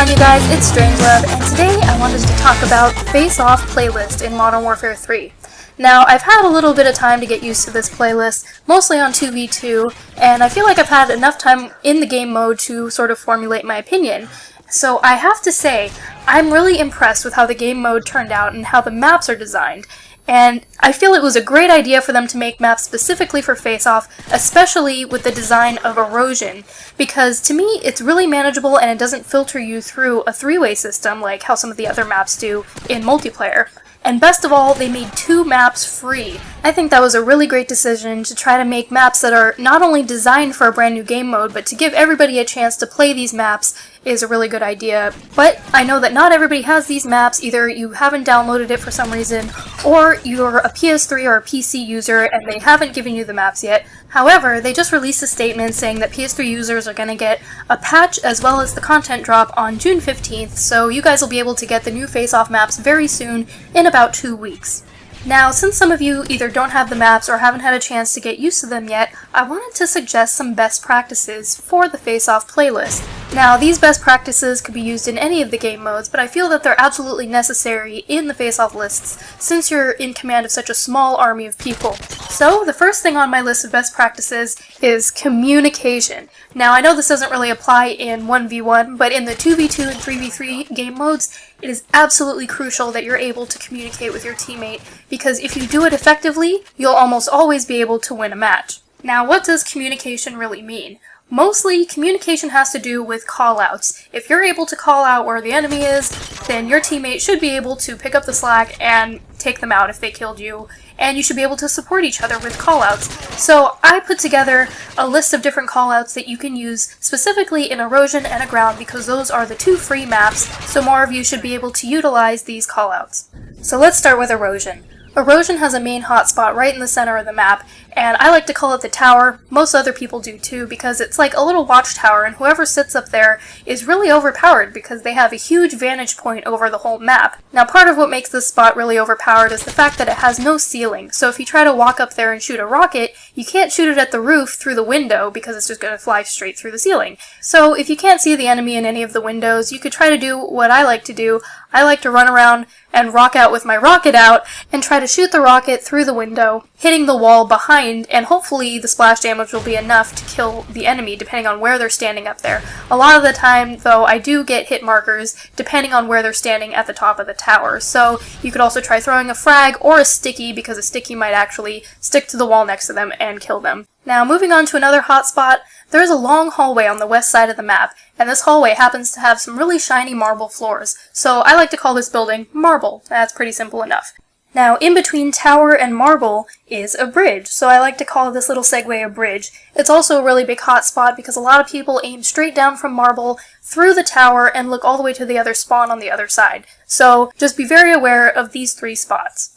on, you guys? It's StrangeLuv, and today I wanted to talk about the Face Off playlist in Modern Warfare 3. Now, I've had a little bit of time to get used to this playlist, mostly on 2v2, and I feel like I've had enough time in the game mode to sort of formulate my opinion. So I have to say, I'm really impressed with how the game mode turned out and how the maps are designed. And I feel it was a great idea for them to make maps specifically for Face-Off, especially with the design of Erosion, because to me it's really manageable and it doesn't filter you through a three-way system like how some of the other maps do in multiplayer. And best of all, they made 2 maps free. I think that was a really great decision to try to make maps that are not only designed for a brand new game mode, but to give everybody a chance to play these maps is a really good idea. But I know that not everybody has these maps, either you haven't downloaded it for some reason, or you're a PS3 or a PC user and they haven't given you the maps yet. However, they just released a statement saying that PS3 users are going to get a patch as well as the content drop on June 15th, so you guys will be able to get the new Face-Off maps very soon, in about 2 weeks. Now, since some of you either don't have the maps or haven't had a chance to get used to them yet, I wanted to suggest some best practices for the Face-Off playlist. Now, these best practices could be used in any of the game modes, but I feel that they're absolutely necessary in the Face-Off lists since you're in command of such a small army of people. So, the first thing on my list of best practices is communication. Now, I know this doesn't really apply in 1v1, but in the 2v2 and 3v3 game modes, it is absolutely crucial that you're able to communicate with your teammate, because if you do it effectively, you'll almost always be able to win a match. Now, what does communication really mean? Mostly, communication has to do with callouts. If you're able to call out where the enemy is, then your teammate should be able to pick up the slack and take them out if they killed you, and you should be able to support each other with callouts. So I put together a list of different callouts that you can use specifically in Erosion and Aground because those are the 2 free maps, so more of you should be able to utilize these callouts. So let's start with Erosion. Erosion has a main hotspot right in the center of the map, and I like to call it the tower. Most other people do too, because it's like a little watchtower, and whoever sits up there is really overpowered because they have a huge vantage point over the whole map. Now, part of what makes this spot really overpowered is the fact that it has no ceiling, so if you try to walk up there and shoot a rocket, you can't shoot it at the roof through the window because it's just going to fly straight through the ceiling. So if you can't see the enemy in any of the windows, you could try to do what I like to do. I like to run around and rock out with my rocket out and try to shoot the rocket through the window, hitting the wall behind, and hopefully the splash damage will be enough to kill the enemy depending on where they're standing up there. A lot of the time, though, I do get hit markers depending on where they're standing at the top of the tower. So you could also try throwing a frag or a sticky, because a sticky might actually stick to the wall next to them and kill them. Now, moving on to another hotspot, there is a long hallway on the west side of the map, and this hallway happens to have some really shiny marble floors, so I like to call this building Marble. That's pretty simple enough. Now, in between tower and marble is a bridge, so I like to call this little segue a bridge. It's also a really big hotspot because a lot of people aim straight down from marble through the tower and look all the way to the other spawn on the other side. So just be very aware of these 3 spots.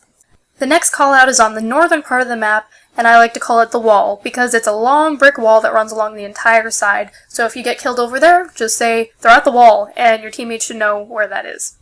The next callout is on the northern part of the map, and I like to call it the wall, because it's a long brick wall that runs along the entire side. So if you get killed over there, just say, they're at the wall, and your teammates should know where that is.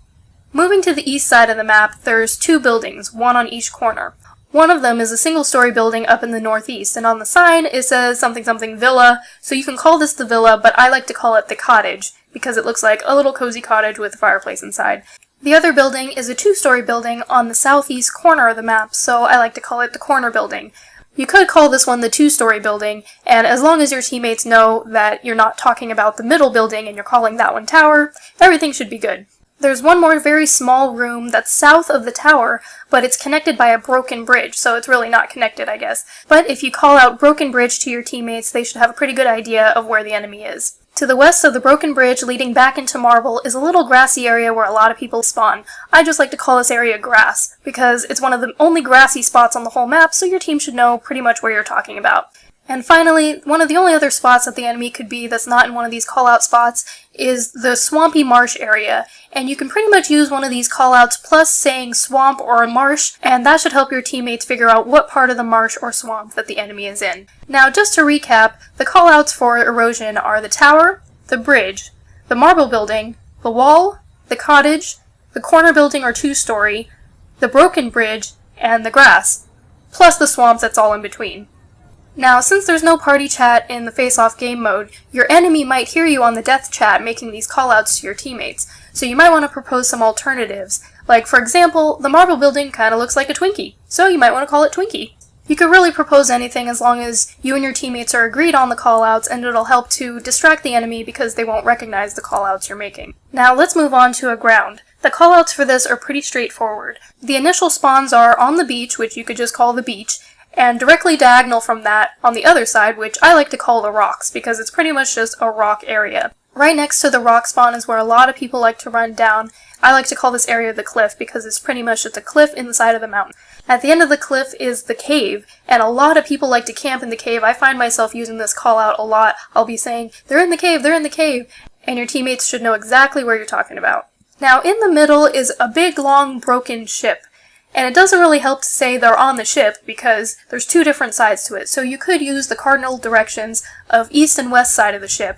Moving to the east side of the map, there's 2 buildings, one on each corner. One of them is a single-story building up in the northeast, and on the sign it says something something villa, so you can call this the villa, but I like to call it the cottage, because it looks like a little cozy cottage with a fireplace inside. The other building is a 2-story building on the southeast corner of the map, so I like to call it the corner building. You could call this one the 2-story building, and as long as your teammates know that you're not talking about the middle building and you're calling that one tower, everything should be good. There's one more very small room that's south of the tower, but it's connected by a broken bridge, so it's really not connected, I guess. But if you call out broken bridge to your teammates, they should have a pretty good idea of where the enemy is. To the west of the broken bridge leading back into Marble is a little grassy area where a lot of people spawn. I just like to call this area grass, because it's one of the only grassy spots on the whole map, so your team should know pretty much where you're talking about. And finally, one of the only other spots that the enemy could be that's not in one of these callout spots is the swampy marsh area, and you can pretty much use one of these callouts plus saying swamp or marsh, and that should help your teammates figure out what part of the marsh or swamp that the enemy is in. Now, just to recap, the callouts for Erosion are the tower, the bridge, the marble building, the wall, the cottage, the corner building or 2-story, the broken bridge, and the grass, plus the swamps that's all in between. Now, since there's no party chat in the face-off game mode, your enemy might hear you on the death chat making these callouts to your teammates, so you might want to propose some alternatives. Like, for example, the marble building kinda looks like a Twinkie, so you might want to call it Twinkie. You could really propose anything as long as you and your teammates are agreed on the callouts, and it'll help to distract the enemy because they won't recognize the callouts you're making. Now let's move on to Aground. The callouts for this are pretty straightforward. The initial spawns are on the beach, which you could just call the beach, and directly diagonal from that on the other side, which I like to call the rocks because it's pretty much just a rock area. Right next to the rock spawn is where a lot of people like to run down. I like to call this area the cliff because it's pretty much just a cliff in the side of the mountain. At the end of the cliff is the cave, and a lot of people like to camp in the cave. I find myself using this call out a lot. I'll be saying, they're in the cave, and your teammates should know exactly where you're talking about. Now in the middle is a big long broken ship. And it doesn't really help to say they're on the ship because there's two different sides to it, so you could use the cardinal directions of east and west side of the ship,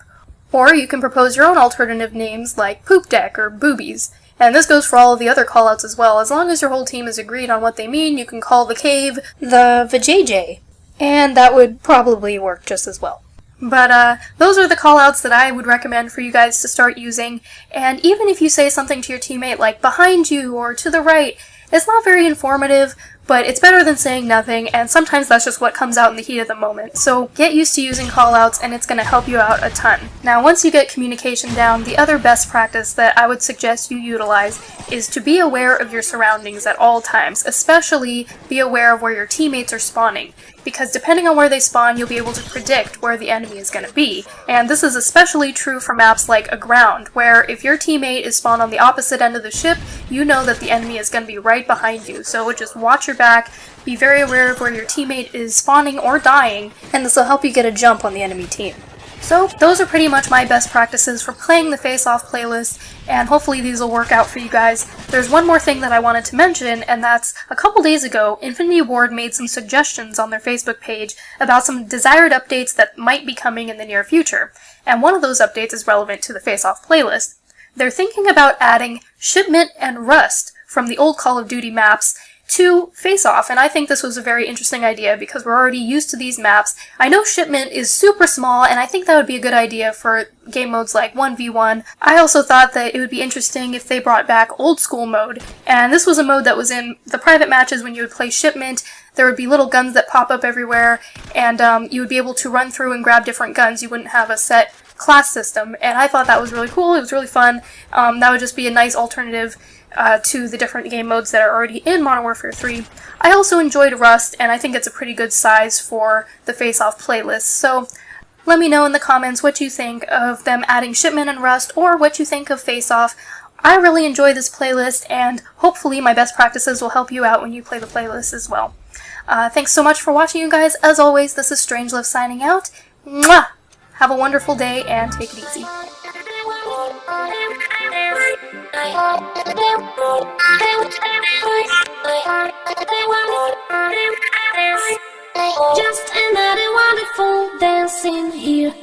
or you can propose your own alternative names like poop deck or boobies. And this goes for all of the other callouts as well. As long as your whole team is agreed on what they mean, you can call the cave the vajayjay, and that would probably work just as well. But those are the callouts that I would recommend for you guys to start using, and even if you say something to your teammate like behind you or to the right, it's not very informative, but it's better than saying nothing, and sometimes that's just what comes out in the heat of the moment. So get used to using callouts, and it's going to help you out a ton. Now, once you get communication down, the other best practice that I would suggest you utilize is to be aware of your surroundings at all times, especially be aware of where your teammates are spawning. Because depending on where they spawn, you'll be able to predict where the enemy is going to be. And this is especially true for maps like Aground, where if your teammate is spawned on the opposite end of the ship, you know that the enemy is going to be right behind you. So just watch your back, be very aware of where your teammate is spawning or dying, and this will help you get a jump on the enemy team. So those are pretty much my best practices for playing the face-off playlist, and hopefully these will work out for you guys. There's one more thing that I wanted to mention, and that's a couple days ago, Infinity Ward made some suggestions on their Facebook page about some desired updates that might be coming in the near future, and one of those updates is relevant to the face-off playlist. They're thinking about adding Shipment and Rust from the old Call of Duty maps to Face-Off, and I think this was a very interesting idea because we're already used to these maps. I know Shipment is super small, and I think that would be a good idea for game modes like 1v1. I also thought that it would be interesting if they brought back Old School mode, and this was a mode that was in the private matches when you would play Shipment. There would be little guns that pop up everywhere, and you would be able to run through and grab different guns. You wouldn't have a set class system, and I thought that was really cool. It was really fun. That would just be a nice alternative to the different game modes that are already in Modern Warfare 3. I also enjoyed Rust, and I think it's a pretty good size for the Face-Off playlist, so let me know in the comments what you think of them adding Shipment and Rust, or what you think of Face-Off. I really enjoy this playlist, and hopefully my best practices will help you out when you play the playlist as well. Thanks so much for watching, you guys. As always, this is StrangeLuv signing out. Mwah! Have a wonderful day, and take it easy. Just another wonderful dancing here.